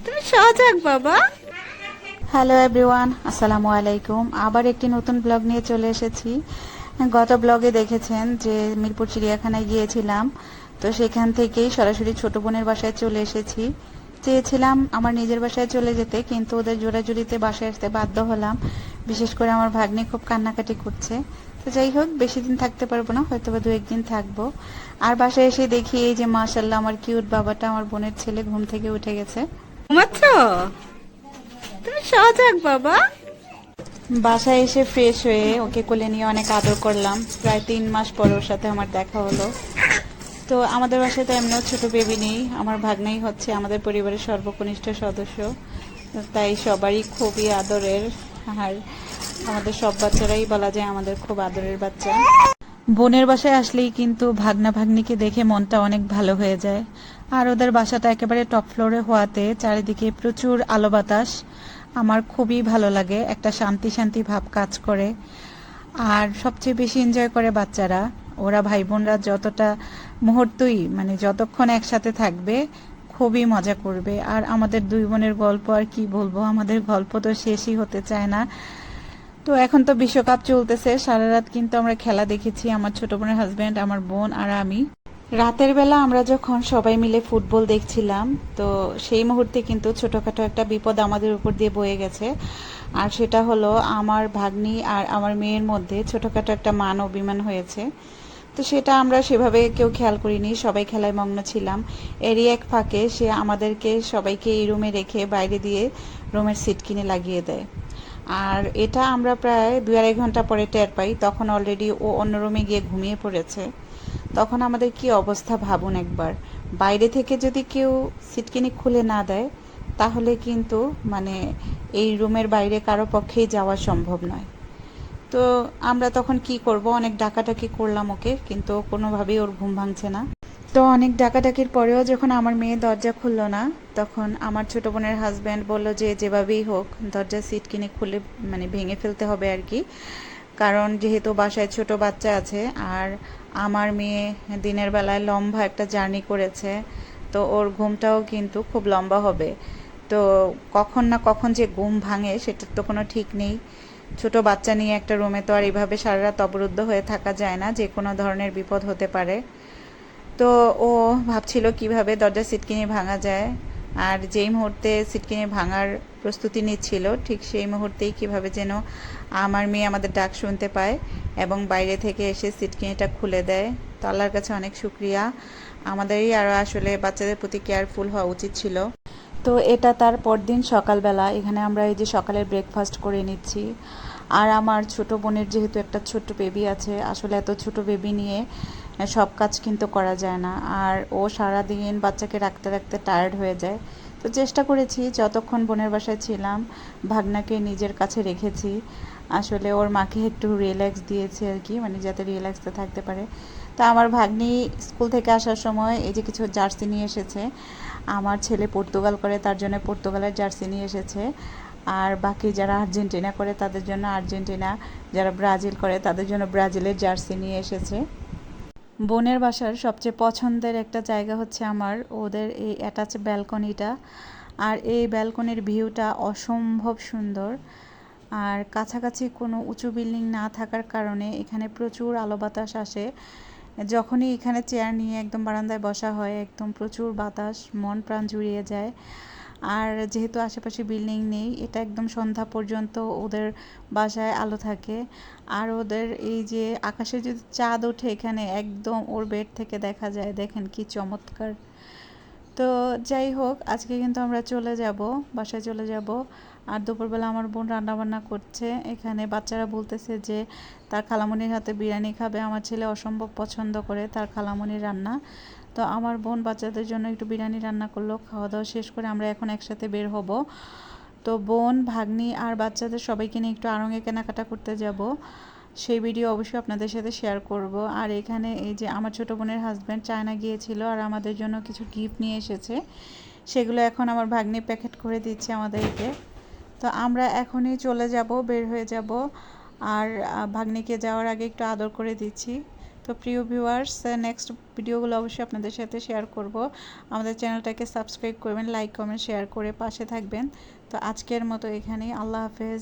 তুমি সজাগ বাবা। হ্যালো এভরিওয়ান, আসসালামু আলাইকুম। আবার একটি নতুন ব্লগ নিয়ে চলে এসেছি। গত ব্লগে দেখেছেন যে মিরপুর চিড়িয়াখানায় গিয়েছিলাম, তো সেখান থেকেই সরাসরি ছোট বোনের বাসায় চলে এসেছি। চেয়েছিলাম আমার নিজের বাসায় চলে যেতে, কিন্তু ওদের জোড়াজুড়িতে বাসায় আসতে বাধ্য হলাম। বিশেষ করে আমার ভাগ্নে খুব কান্নাকাটি করছে। তো যাই হোক, বেশি দিন থাকতে পারবো না, হয়তো বা 2-1 দিন থাকবো। আর বাসায় এসে দেখি এই যে মাশাল্লাহ আমার কিউট বাবাটা, আমার বোনের ছেলে, ঘুম থেকে উঠে গেছে। ঘুমাচ্ছ? তুমি সজাগ বাবা। বাসায় এসে ফ্রেশ হয়ে ওকে কোলে নিয়ে অনেক আদর করলাম। প্রায় 3 মাস পর ওর সাথে আমার দেখা হলো। তো আমাদের বাসায় তো এমনিও ছোট বেবি নেই, আমার ভাগ্নেই হচ্ছে আমাদের পরিবারের সর্বকনিষ্ঠ সদস্য। তাই সবারই খুবই আদরের। আর আমাদের সব বাচ্চারাই বলা যায় আমাদের খুব আদরের বাচ্চা। বোনের বাসায় আসলেই কিন্তু ভাগ্না ভাগ্নিকে দেখে মনটা অনেক ভালো হয়ে যায়। আর ওদের বাসাটা একেবারে টপ ফ্লোরে হওয়াতে চারিদিকে প্রচুর আলো বাতাস। আমার খুবই ভালো লাগে, একটা শান্তি শান্তি ভাব কাজ করে। আর সবচেয়ে বেশি এনজয় করে বাচ্চারা। ওরা ভাই বোনরা যতটা মুহূর্তই মানে যতক্ষণ একসাথে থাকবে খুবই মজা করবে। আর আমাদের 2 বোনের গল্প আর কি বলবো, আমাদের গল্প তো শেষই হতে চায় না। তো এখন তো বিশ্বকাপ চলতেছে, সারা রাত কিন্তু আমরা খেলা দেখেছি, আমার ছোট বোনের হাজবেন্ড, আমার বোন আর আমি। রাতের বেলা আমরা যখন সবাই মিলে ফুটবল দেখছিলাম, তো সেই মুহূর্তে কিন্তু ছোটোখাটো একটা বিপদ আমাদের উপর দিয়ে বয়ে গেছে। আর সেটা হলো আমার ভাগ্নি আর আমার মেয়ের মধ্যে ছোটোখাটো একটা মান অভিমান হয়েছে। তো সেটা আমরা সেভাবে কেউ খেয়াল করিনি, সবাই খেলায় মগ্ন ছিলাম। এরই এক ফাঁকে সে আমাদেরকে সবাইকে এই রুমে রেখে বাইরে দিয়ে রুমের সিট কিনে লাগিয়ে দেয়। আর এটা আমরা প্রায় 2-2.5 ঘন্টা পরে টের পাই, তখন অলরেডি ও অন্য রুমে গিয়ে ঘুমিয়ে পড়েছে। তখন আমাদের কি অবস্থা ভাবুন একবার। বাইরে থেকে যদি কেউ সিটকিনি খুলে না দেয়, তাহলে কিন্তু মানে এই রুমের বাইরে কারো পক্ষেই যাওয়া সম্ভব নয়। তো আমরা তখন কি করব, অনেক ডাকাডাকি করলাম ওকে, কিন্তু কোনোভাবেই ওর ঘুম ভাঙছে না। তো অনেক ডাকাডাকির পরেও যখন আমার মেয়ে দরজা খুললো না, তখন আমার ছোট বোনের হাজব্যান্ড বলল যে যেভাবেই হোক দরজার সিট কিনে খুলে মানে ভেঙে ফেলতে হবে আর কি। কারণ যেহেতু বাসায় ছোট বাচ্চা আছে, আর আমার মেয়ে দিনের বেলায় লম্বা একটা জার্নি করেছে, তো ওর ঘুমটাও কিন্তু খুব লম্বা হবে। তো কখন না কখন যে ঘুম ভাঙে সেটার তো কোনো ঠিক নেই। ছোট বাচ্চা নিয়ে একটা রুমে তো আর এইভাবে সারা রাত অবরুদ্ধ হয়ে থাকা যায় না, যে কোনো ধরনের বিপদ হতে পারে। তো ও ভাবছিল কিভাবে দরজার সিটকিনি ভাঙা যায়। আর যেই মুহূর্তে সিটকিনি ভাঙার প্রস্তুতি নিচ্ছিল, ঠিক সেই মুহূর্তেই কিভাবে যেন আমার মেয়ে আমাদের ডাক শুনতে পায় এবং বাইরে থেকে এসে সিটকিনিটা খুলে দেয়। তো আল্লাহর কাছে অনেক শুক্রিয়া। আমাদেরই আরও আসলে বাচ্চাদের প্রতি কেয়ারফুল হওয়া উচিত ছিল। তো এটা তার পরদিন সকালবেলা, এখানে আমরা এই যে সকালের ব্রেকফাস্ট করে নিচ্ছি। আর আমার ছোট বোনের যেহেতু একটা ছোট্ট বেবি আছে, আসলে এত ছোট বেবি নিয়ে সব কাজ কিন্তু করা যায় না। আর ও সারাদিন বাচ্চাকে রাখতে রাখতে টায়ার্ড হয়ে যায়। তো চেষ্টা করেছি যতক্ষণ বোনের বাসায় ছিলাম ভাগনাকে নিজের কাছে রেখেছি। আসলে ওর মাকে একটু রিল্যাক্স দিয়েছি আর কি, মানে যাতে রিল্যাক্সে থাকতে পারে। তা আমার ভাগ্নি স্কুল থেকে আসার সময় এই যে কিছু জার্সি নিয়ে এসেছে। আমার ছেলে পর্তুগাল করে, তার জন্য পর্তুগালের জার্সি নিয়ে এসেছে। আর বাকি যারা আর্জেন্টিনা করে তাদের জন্য আর্জেন্টিনা, যারা ব্রাজিল করে তাদের জন্য ব্রাজিলের জার্সি নিয়ে এসেছে। বোনের বাসার সবচেয়ে পছন্দের একটা জায়গা হচ্ছে আমার ওদের এই অ্যাটাচ ব্যালকনিটা। আর এই ব্যালকনির ভিউটা অসম্ভব সুন্দর। আর কাছাকাছি কোনো উঁচু বিল্ডিং না থাকার কারণে এখানে প্রচুর আলো বাতাস আসে। যখনই এখানে চেয়ার নিয়ে একদম বারান্দায় বসা হয়, একদম প্রচুর বাতাস, মন প্রাণ জুড়িয়ে যায়। আর যেহেতু আশেপাশে বিল্ডিং নেই, এটা একদম সন্ধ্যা পর্যন্ত ওদের বাসায় আলো থাকে। আর ওদের এই যে আকাশে যদি চাঁদ ওঠে, এখানে একদম ওর বেড থেকে দেখা যায়, দেখেন কি চমৎকার। তো যাই হোক, আজকে কিন্তু আমরা চলে যাব, বাসায় চলে যাব। আর দুপুরবেলা আমার বোন রান্নাবান্না করছে। এখানে বাচ্চারা বলতেছে যে তার খালামণির হাতে বিরিয়ানি খাবে। আমার ছেলে অসম্ভব পছন্দ করে তার খালামণির রান্না। তো আমার বোন বাচ্চাদের জন্য একটু বিরিয়ানি রান্না করলো। খাওয়া দাওয়া শেষ করে আমরা এখন একসাথে বের হব। তো বোন, ভাগ্নি আর বাচ্চাদের সবাইকে নিয়ে একটু আড়ঙে কেনাকাটা করতে যাব, সেই ভিডিও অবশ্যই আপনাদের সাথে শেয়ার করব। আর এখানে এই যে আমার ছোটো বোনের হাজব্যান্ড চায়না গিয়েছিল আর আমাদের জন্য কিছু গিফট নিয়ে এসেছে, সেগুলো এখন আমার ভাগ্নি প্যাকেট করে দিচ্ছে আমাদেরকে। তো আমরা এখনই চলে যাব, বের হয়ে যাব। আর ভাগ্নিকে যাওয়ার আগে একটু আদর করে দিচ্ছি। তো প্রিয় ভিউয়ার্স, নেক্সট ভিডিওগুলো অবশ্যই আপনাদের সাথে শেয়ার করব। আমাদের চ্যানেলটাকে সাবস্ক্রাইব করবেন, লাইক কমেন্ট শেয়ার করে পাশে থাকবেন। তো আজকের মতো এখানেই, আল্লাহ হাফেজ।